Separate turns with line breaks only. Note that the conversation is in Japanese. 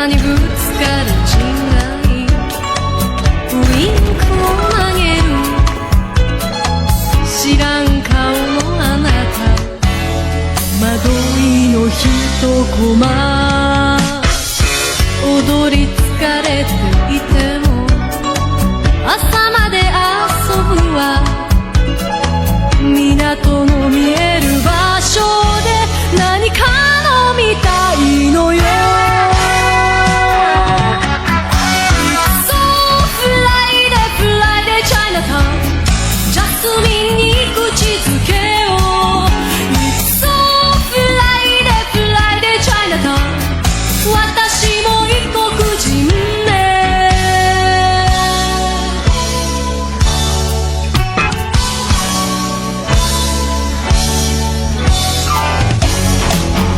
肩にぶつかる違い、ウインクを投げる知らん顔のあなた、惑いの一コマ、踊り疲れていても朝まで遊ぶわ。港の見える場所で何か飲みたいのよ。 So Friday Friday Chinatown、 ジャスミンに口づけよう。 So Friday Friday Chinatown、